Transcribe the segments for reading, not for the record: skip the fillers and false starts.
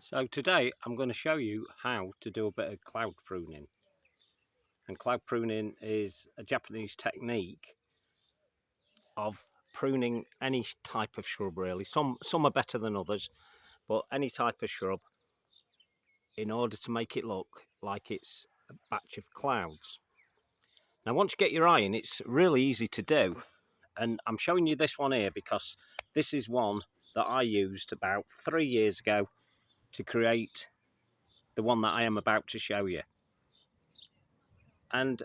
So today I'm going to show you how to do a bit of cloud pruning. And cloud pruning is a Japanese technique of pruning any type of shrub really. Some are better than others, but any type of shrub in order to make it look like it's a batch of clouds. Now once you get your eye in, it's really easy to do. And I'm showing you this one here because this is one that I used about 3 years ago to create the one that I am about to show you. And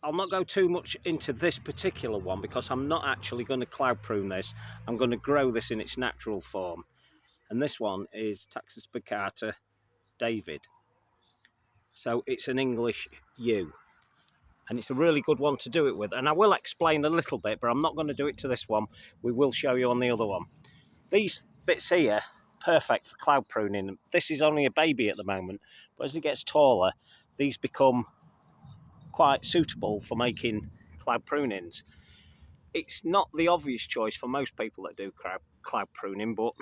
I'll not go too much into this particular one because I'm not actually going to cloud prune this. I'm going to grow this in its natural form. And this one is Taxus baccata David. So it's an English yew. And it's a really good one to do it with. And I will explain a little bit, but I'm not going to do it to this one. We will show you on the other one. These bits here, perfect for cloud pruning. This is only a baby at the moment, but as it gets taller, these become quite suitable for making cloud prunings. It's not the obvious choice for most people that do cloud pruning, but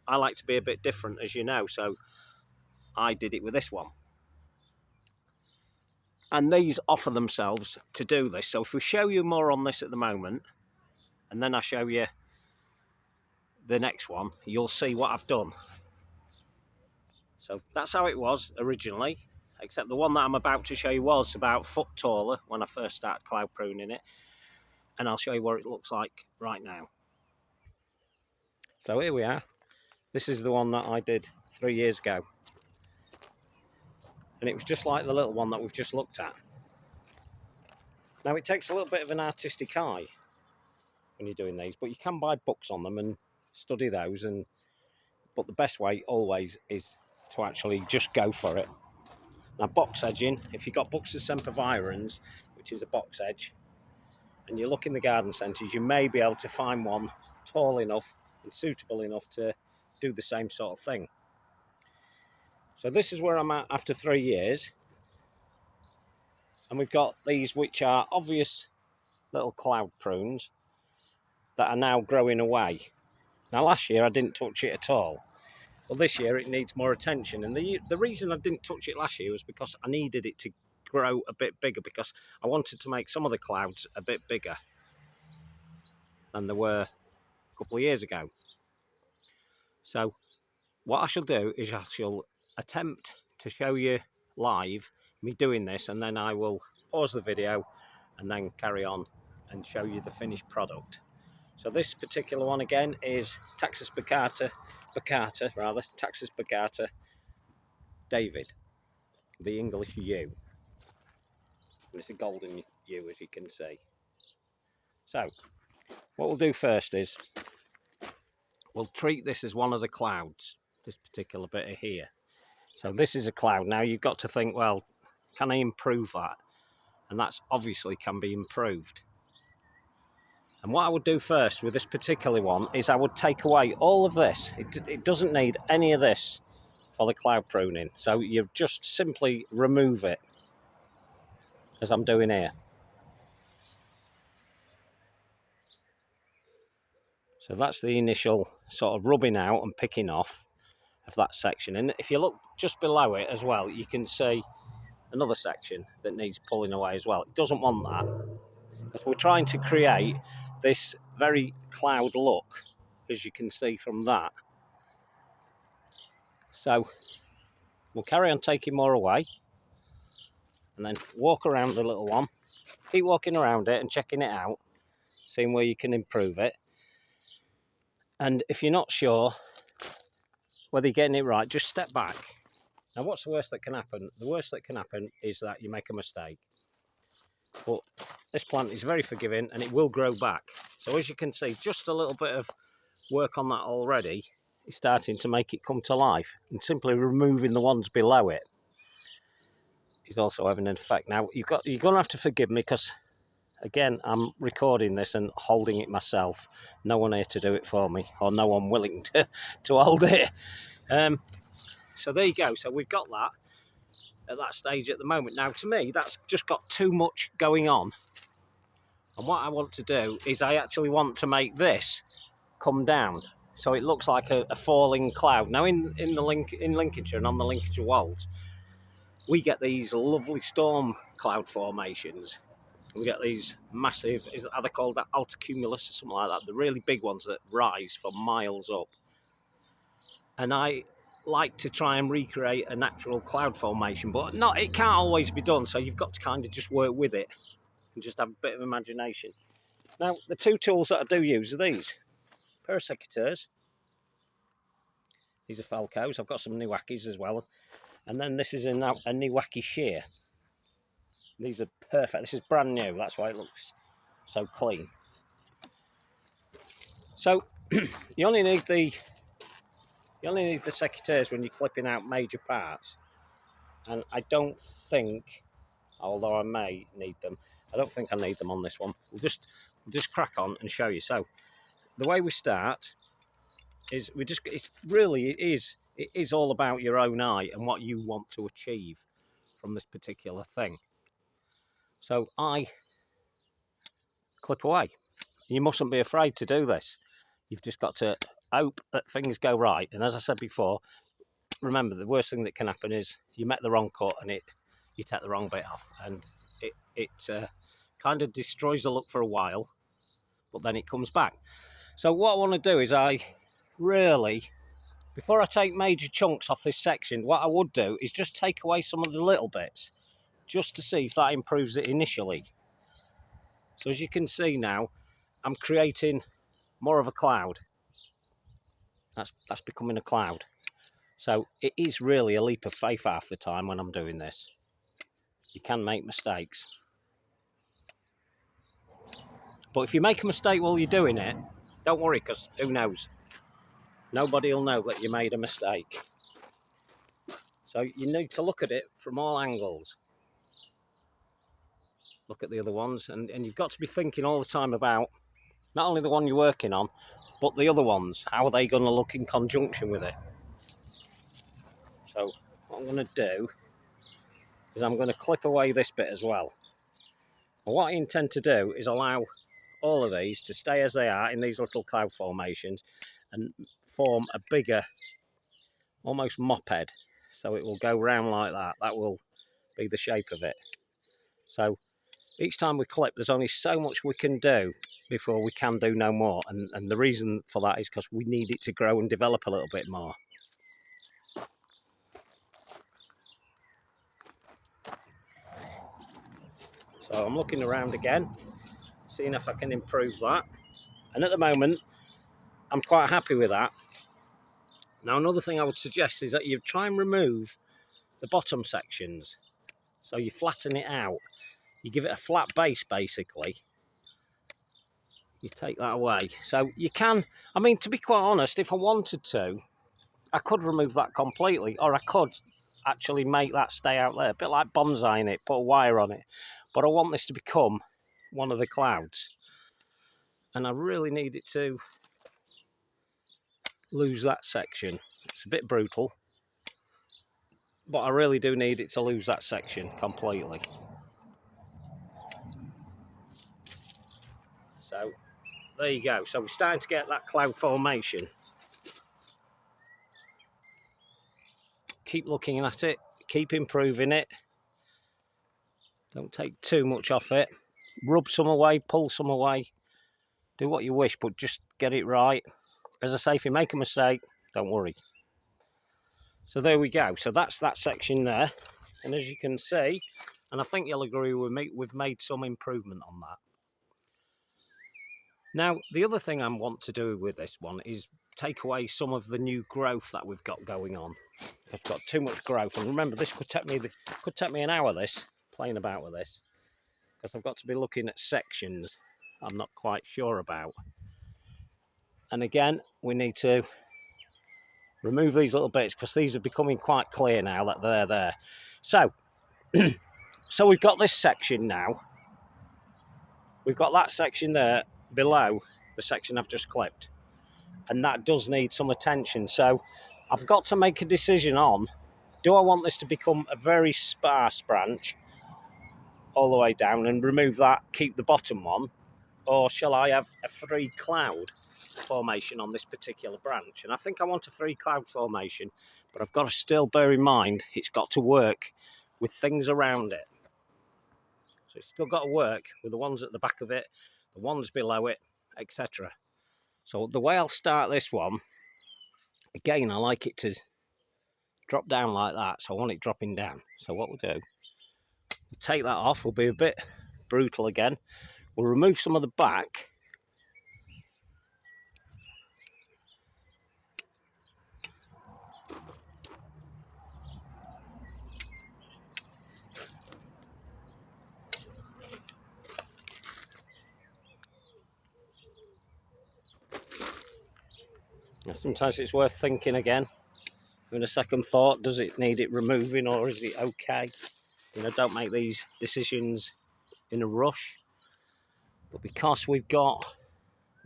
I like to be a bit different, as you know, so I did it with this one. And these offer themselves to do this. So if we show you more on this at the moment, and then I show you the next one, you'll see what I've done. So that's how it was originally, except the one that I'm about to show you was about a foot taller when I first started cloud pruning it. And I'll show you what it looks like right now. So here we are. This is the one that I did 3 years ago. And it was just like the little one that we've just looked at. Now it takes a little bit of an artistic eye when you're doing these, but you can buy books on them and study those. But the best way always is to actually just go for it. Now box edging, if you've got Buxus sempervirens, which is a box edge, and you look in the garden centres, you may be able to find one tall enough and suitable enough to do the same sort of thing. So this is where I'm at after 3 years, and we've got these which are obvious little cloud prunes that are now growing away. Now last year I didn't touch it at all, well this year it needs more attention, and the reason I didn't touch it last year was because I needed it to grow a bit bigger, because I wanted to make some of the clouds a bit bigger than they were a couple of years ago. So what I shall do is I shall attempt to show you live me doing this, and then I will pause the video and then carry on and show you the finished product. So this particular one again is Taxus baccata David, the English yew. And it's a golden yew, as you can see. So what we'll do first is we'll treat this as one of the clouds, this particular bit of here. So this is a cloud. Now you've got to think, well, can I improve that? And that's obviously can be improved. And what I would do first with this particular one is I would take away all of this. It doesn't need any of this for the cloud pruning. So you just simply remove it, as I'm doing here. So that's the initial sort of rubbing out and picking off of that section. And if you look just below it as well, you can see another section that needs pulling away as well. It doesn't want that, because we're trying to create this very cloud look, as you can see from that. So we'll carry on taking more away and then walk around the little one. Keep walking around it and checking it out, seeing where you can improve it. And if you're not sure whether you're getting it right, just step back. Now what's the worst that can happen? The worst that can happen is that you make a mistake. But this plant is very forgiving and it will grow back. So as you can see, just a little bit of work on that already is starting to make it come to life, and simply removing the ones below it is also having an effect. Now you're going to have to forgive me, because again I'm recording this and holding it myself. No one here to do it for me, or no one willing to hold it. So there you go. So we've got that at that stage at the moment. Now to me that's just got too much going on, and what I want to do is I actually want to make this come down. so it looks like a falling cloud. Now in Lincolnshire and on the Lincolnshire Wolds, we get these lovely storm cloud formations. We get these massive, are they called altocumulus or something like that? The really big ones that rise for miles up. And I like to try and recreate a natural cloud formation, but it can't always be done, so you've got to kind of just work with it and just have a bit of imagination. Now, the two tools that I do use are these. A pair of secateurs. These are Falcos. I've got some Niwakis as well. And then this is a Niwaki shear. These are perfect. This is brand new. That's why it looks so clean. So you only need the secateurs when you're clipping out major parts. And I don't think, although I may need them, I don't think I need them on this one. We'll just crack on and show you. So the way we start is it is all about your own eye and what you want to achieve from this particular thing. So I clip away. You mustn't be afraid to do this. You've just got to hope that things go right. And as I said before, remember, the worst thing that can happen is you make the wrong cut and you take the wrong bit off, and it kind of destroys the look for a while, but then it comes back. So what I want to do is before I take major chunks off this section, what I would do is just take away some of the little bits, just to see if that improves it initially. So as you can see now, I'm creating more of a cloud. That's becoming a cloud. So it is really a leap of faith half the time when I'm doing this. You can make mistakes. But if you make a mistake while you're doing it, don't worry, because who knows? Nobody will know that you made a mistake. So you need to look at it from all angles. Look at the other ones, and you've got to be thinking all the time about not only the one you're working on, but the other ones. How are they going to look in conjunction with it? So what I'm going to do is I'm going to clip away this bit as well. And what I intend to do is allow all of these to stay as they are in these little cloud formations and form a bigger, almost mop head. So it will go round like that. That will be the shape of it. So each time we clip, there's only so much we can do before we can do no more. And the reason for that is because we need it to grow and develop a little bit more. So I'm looking around again, seeing if I can improve that. And at the moment, I'm quite happy with that. Now, another thing I would suggest is that you try and remove the bottom sections. So you flatten it out. You give it a flat base, basically. You take that away. So you can, I mean, to be quite honest, if I wanted to, I could remove that completely, or I could actually make that stay out there, a bit like bonsaiing it, put a wire on it. But I want this to become one of the clouds. And I really need it to lose that section. It's a bit brutal, but I really do need it to lose that section completely. So there you go. So we're starting to get that cloud formation. Keep looking at it, keep improving it. Don't take too much off it. Rub some away, pull some away. Do what you wish, but just get it right. As I say, if you make a mistake, don't worry. So there we go. So that's that section there. And as you can see, and I think you'll agree with me, we've made some improvement on that. Now, the other thing I want to do with this one is take away some of the new growth that we've got going on. I've got too much growth, and remember, this could take me an hour, this, playing about with this, because I've got to be looking at sections I'm not quite sure about. And again, we need to remove these little bits, because these are becoming quite clear now that they're there. So, so we've got this section now. We've got that section there below the section I've just clipped, and that does need some attention. So I've got to make a decision on, do I want this to become a very sparse branch all the way down and remove that, keep the bottom one, or shall I have a 3 cloud formation on this particular branch? And I think I want a 3 cloud formation, but I've got to still bear in mind it's got to work with things around it. So it's still got to work with the ones at the back of it, the ones below it, etc. So the way I'll start this one, again, I like it to drop down like that, so I want it dropping down. So what we'll do, we'll take that off, we'll be a bit brutal again. We'll remove some of the back. Now, sometimes it's worth thinking again, having a second thought, does it need it removing or is it okay? You know, don't make these decisions in a rush. But because we've got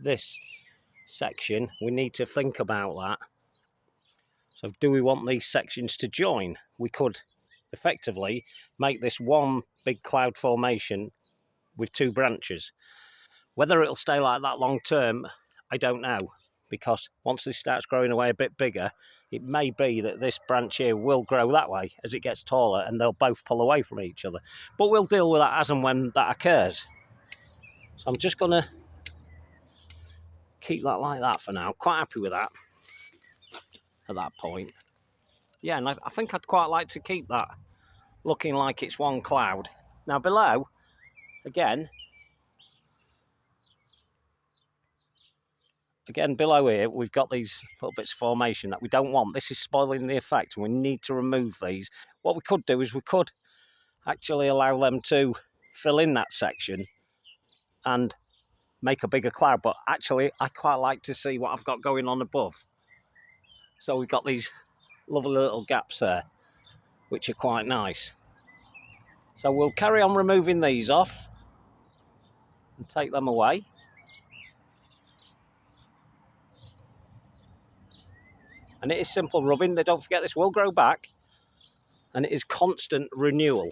this section, we need to think about that. So do we want these sections to join? We could effectively make this one big cloud formation with 2 branches. Whether it'll stay like that long term, I don't know, because once this starts growing away a bit bigger, it may be that this branch here will grow that way as it gets taller and they'll both pull away from each other. But we'll deal with that as and when that occurs. So I'm just going to keep that like that for now. Quite happy with that at that point. Yeah, and I think I'd quite like to keep that looking like it's one cloud. Now below, again below here, we've got these little bits of formation that we don't want. This is spoiling the effect and we need to remove these. What we could do is we could actually allow them to fill in that section and make a bigger cloud, but actually I quite like to see what I've got going on above. So we've got these lovely little gaps there, which are quite nice. So we'll carry on removing these off and take them away. And it is simple rubbing. Don't forget, this will grow back, and it is constant renewal.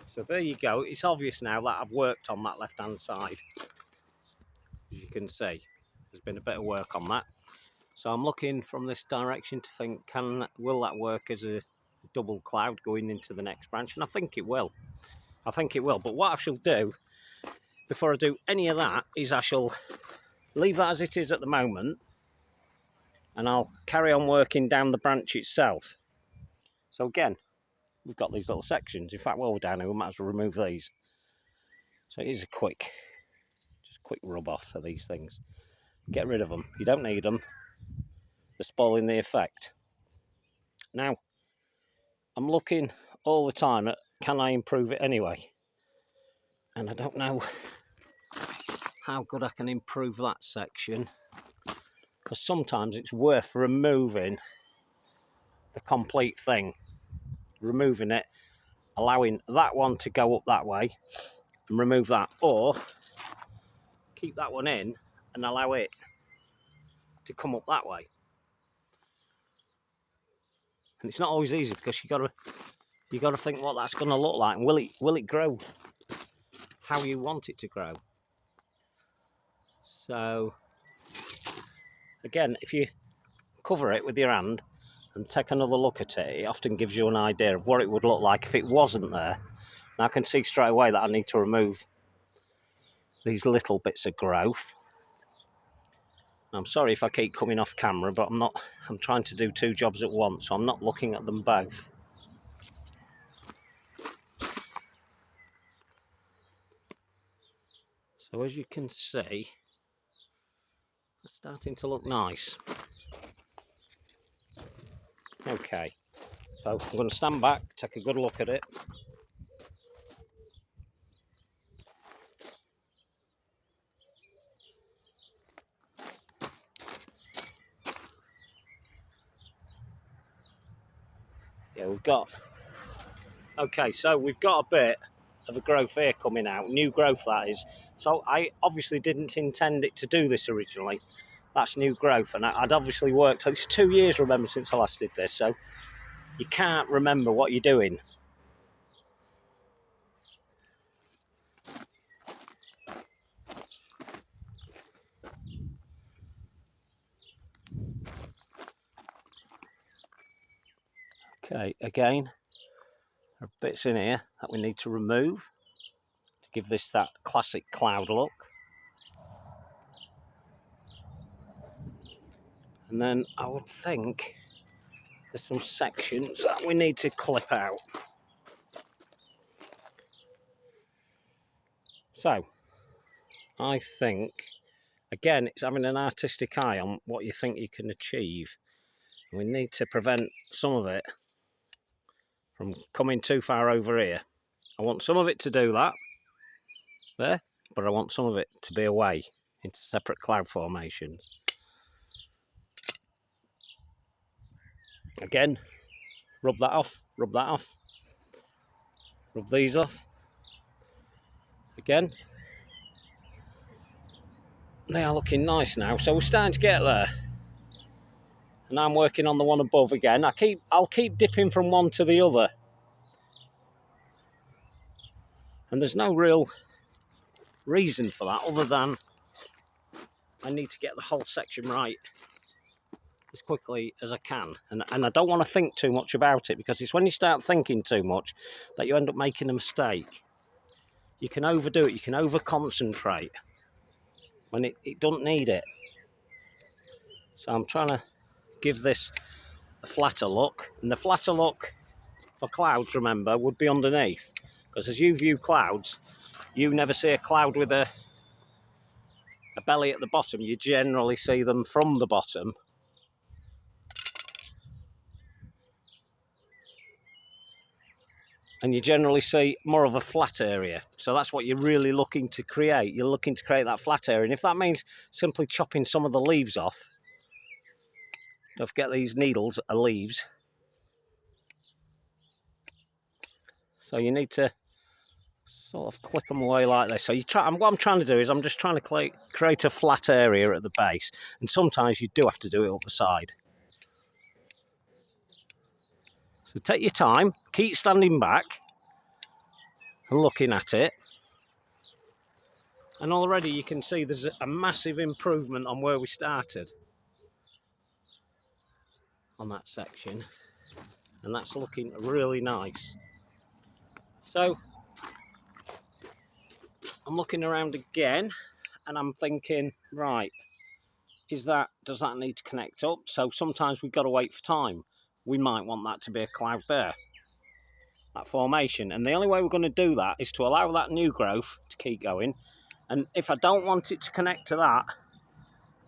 So there you go. It's obvious now that I've worked on that left-hand side. As you can see, there's been a bit of work on that. So I'm looking from this direction to think, will that work as a double cloud going into the next branch? And I think it will. I think it will. But what I shall do, before I do any of that, is I shall leave that as it is at the moment, and I'll carry on working down the branch itself. So again, we've got these little sections. In fact, while we're down here, we might as well remove these. So it is a quick rub off of these things. Get rid of them. You don't need them. They're spoiling the effect. Now, I'm looking all the time at, can I improve it anyway? And I don't know how good I can improve that section, because sometimes it's worth removing the complete thing. Removing it, allowing that one to go up that way and remove that, or keep that one in and allow it to come up that way. And it's not always easy, because you got to think what that's going to look like, and will it grow how you want it to grow. So again, if you cover it with your hand and take another look at it, it often gives you an idea of what it would look like if it wasn't there. Now I can see straight away that I need to remove these little bits of growth. I'm sorry if I keep coming off camera, but I'm trying to do 2 jobs at once, so I'm not looking at them both. So as you can see, it's starting to look nice. Okay, so I'm going to stand back, take a good look at it. Yeah, we've got a bit of a growth here coming out, new growth that is. So I obviously didn't intend it to do this originally. That's new growth, and I'd obviously worked. It's 2 years, remember, since I last did this, so you can't remember what you're doing. Okay, again, there are bits in here that we need to remove to give this that classic cloud look. And then I would think there's some sections that we need to clip out. So, I think, again, it's having an artistic eye on what you think you can achieve. We need to prevent some of it from coming too far over here. I want some of it to do that, there, but I want some of it to be away into separate cloud formations. Again, rub that off, rub that off, rub these off. Again, they are looking nice now, so we're starting to get there. And I'm working on the one above again. I'll keep dipping from one to the other. And there's no real reason for that other than I need to get the whole section right as quickly as I can. And I don't want to think too much about it, because it's when you start thinking too much that you end up making a mistake. You can overdo it, you can over-concentrate when it doesn't need it. So I'm trying to give this a flatter look. And the flatter look for clouds, remember, would be underneath. Because as you view clouds, you never see a cloud with a belly at the bottom. You generally see them from the bottom. And you generally see more of a flat area. So that's what you're really looking to create. You're looking to create that flat area. And if that means simply chopping some of the leaves off, don't forget these needles are leaves. So you need to sort of clip them away like this. So what I'm trying to do is I'm just trying to create a flat area at the base. And sometimes you do have to do it up the side. So take your time, keep standing back and looking at it. And already you can see there's a massive improvement on where we started on that section. And that's looking really nice. So I'm looking around again and I'm thinking, right, does that need to connect up? So sometimes we've got to wait for time. We might want that to be a cloud there, that formation. And the only way we're going to do that is to allow that new growth to keep going. And if I don't want it to connect to that,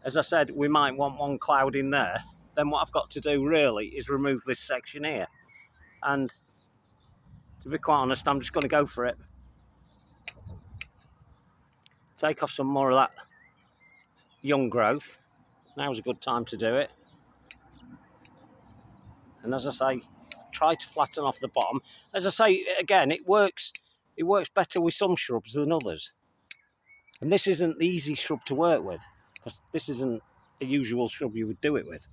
as I said, we might want one cloud in there. Then what I've got to do really is remove this section here. And to be quite honest, I'm just going to go for it. Take off some more of that young growth. Now's a good time to do it. And as I say, try to flatten off the bottom. As I say, again, it works better with some shrubs than others. And this isn't the easy shrub to work with, because this isn't the usual shrub you would do it with.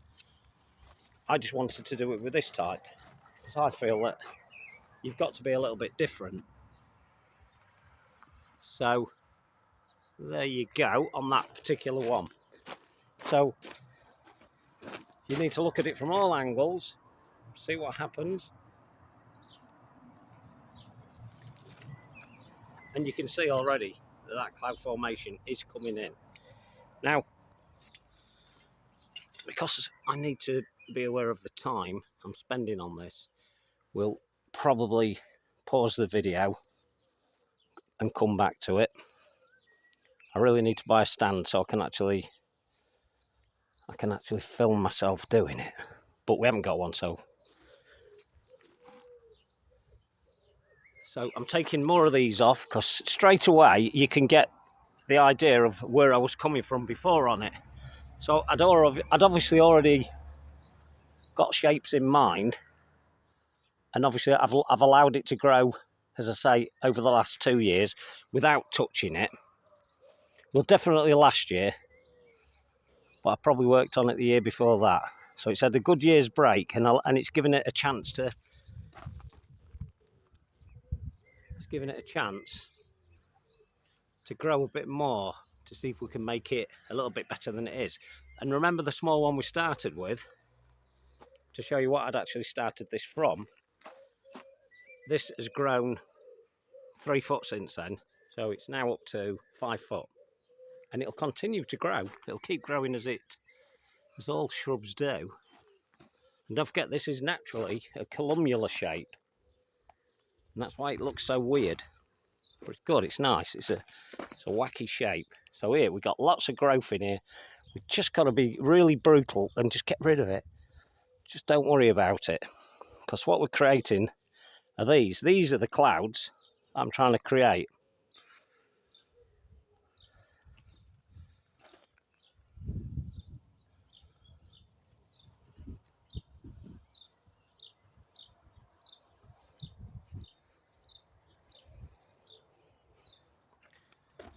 I just wanted to do it with this type, because I feel that you've got to be a little bit different. So there you go on that particular one. So you need to look at it from all angles, see what happens. And you can see already that cloud formation is coming in. Now, because I need to be aware of the time I'm spending on this, we'll probably pause the video and come back to it. I really need to buy a stand so I can actually film myself doing it, but we haven't got one, so I'm taking more of these off, because straight away you can get the idea of where I was coming from before on it. So I'd obviously already got shapes in mind, and obviously I've allowed it to grow, as I say, over the last 2 years without touching it. Well, definitely last year, but I probably worked on it the year before that. So it's had a good year's break, and it's given it a chance to. It's given it a chance to grow a bit more, to see if we can make it a little bit better than it is. And remember the small one we started with? to show you what I'd actually started this from, this has grown 3 foot since then, so it's now up to 5 foot, and it'll continue to grow. It'll keep growing as all shrubs do. And don't forget, this is naturally a columnar shape, and that's why it looks so weird. But it's good, it's nice, it's a wacky shape. So here we've got lots of growth in here. We've just got to be really brutal and just get rid of it. Just don't worry about it, because what we're creating are these. These are the clouds I'm trying to create.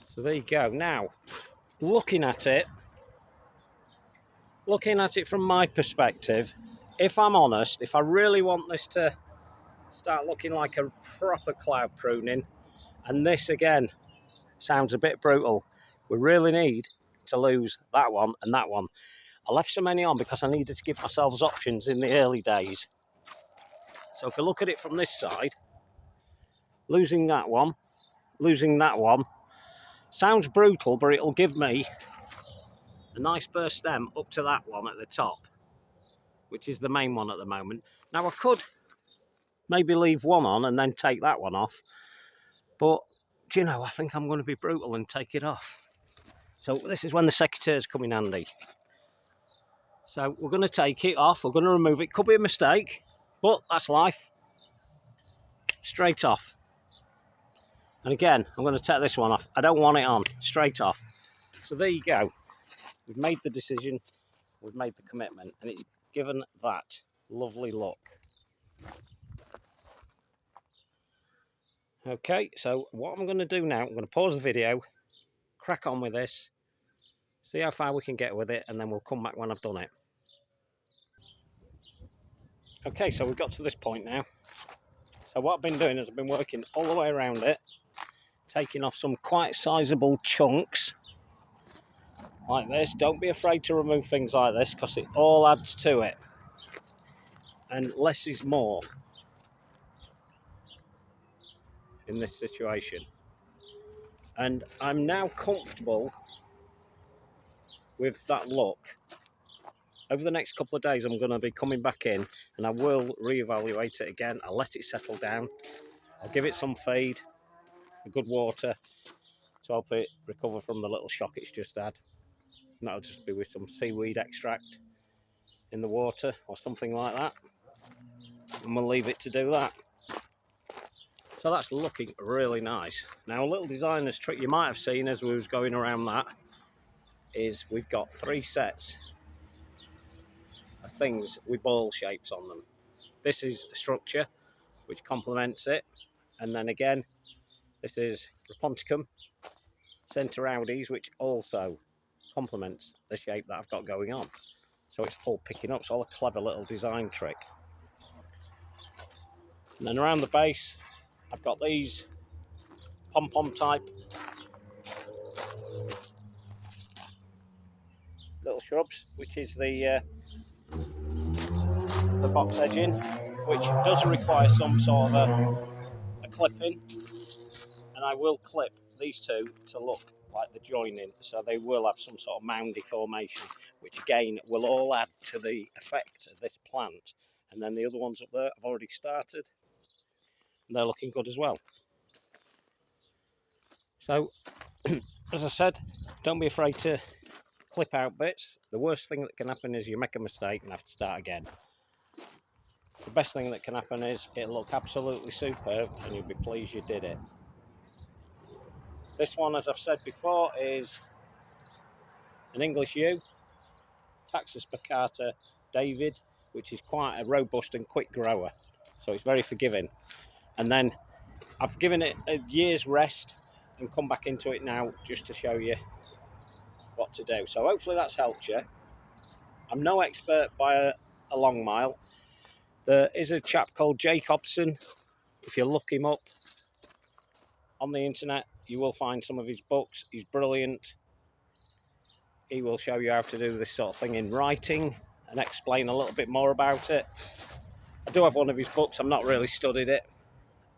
So there you go. Now, looking at it from my perspective, if I'm honest, if I really want this to start looking like a proper cloud pruning, and this again sounds a bit brutal, we really need to lose that one and that one. I left so many on because I needed to give myself options in the early days. So if we look at it from this side, losing that one sounds brutal, but it'll give me a nice burst stem up to that one at the top, which is the main one at the moment. Now I could maybe leave one on and then take that one off, but do you know, I think I'm going to be brutal and take it off. So this is when the secateurs come in handy. So we're going to take it off, we're going to remove it. Could be a mistake, but that's life. Straight off. And again, I'm going to take this one off. I don't want it on. Straight off. So there you go. We've made the decision, we've made the commitment, and it's given that lovely look. Okay, so what I'm going to do now, I'm going to pause the video, crack on with this, see how far we can get with it, and then we'll come back when I've done it. Okay, so we've got to this point now. So what I've been doing is I've been working all the way around it, taking off some quite sizable chunks like this. Don't be afraid to remove things like this, because it all adds to it, and less is more in this situation. And I'm now comfortable with that look. Over the next couple of days I'm going to be coming back in and I will reevaluate it again. I'll let it settle down, I'll give it some feed, a good water to help it recover from the little shock it's just had. And that'll just be with some seaweed extract in the water or something like that, and we'll leave it to do that. So that's looking really nice. Now a little designer's trick you might have seen as we was going around that is we've got 3 sets of things with ball shapes on them. This is a structure which complements it, and then again this is Raponticum Centauroides, which also complements the shape that I've got going on. So it's all picking up. It's all a clever little design trick. And then around the base I've got these pom-pom type little shrubs, which is the box edging, which does require some sort of a clipping, and I will clip these two to look like the joining, so they will have some sort of moundy formation, which again will all add to the effect of this plant. And then the other ones up there I've already started, and they're looking good as well. So as I said, don't be afraid to clip out bits. The worst thing that can happen is you make a mistake and have to start again. The best thing that can happen is it'll look absolutely superb and you'll be pleased you did it. This one, as I've said before, is an English yew, Taxus baccata David, which is quite a robust and quick grower, so it's very forgiving. And then I've given it a year's rest and come back into it now just to show you what to do. So hopefully that's helped you. I'm no expert by a long mile. There is a chap called Jacobson. If you look him up on the internet, you will find some of his books. He's brilliant. He will show you how to do this sort of thing in writing, and explain a little bit more about it. I do have one of his books. I've not really studied it.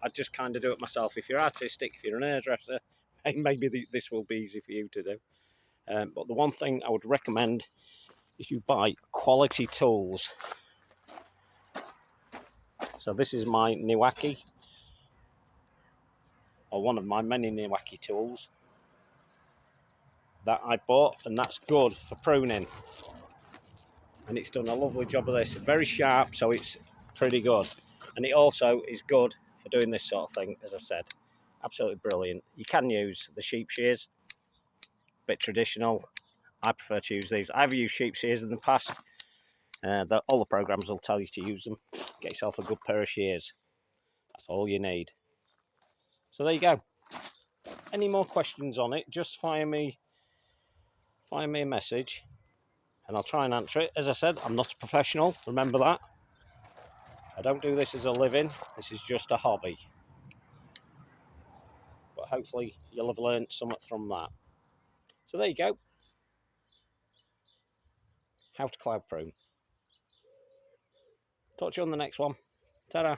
I just kind of do it myself. If you're artistic, if you're an hairdresser, maybe this will be easy for you to do. But the one thing I would recommend is you buy quality tools. So this is my Niwaki, or one of my many Niwaki tools that I bought, and that's good for pruning. And it's done a lovely job of this. Very sharp, so it's pretty good. And it also is good for doing this sort of thing, as I've said. Absolutely brilliant. You can use the sheep shears, a bit traditional. I prefer to use these. I've used sheep shears in the past. All the programs will tell you to use them. Get yourself a good pair of shears. That's all you need. So there you go. Any more questions on it, just fire me a message and I'll try and answer it. As I said, I'm not a professional, remember that. I don't do this as a living, this is just a hobby. But hopefully you'll have learned something from that. So there you go. How to cloud prune. Talk to you on the next one. Ta-da.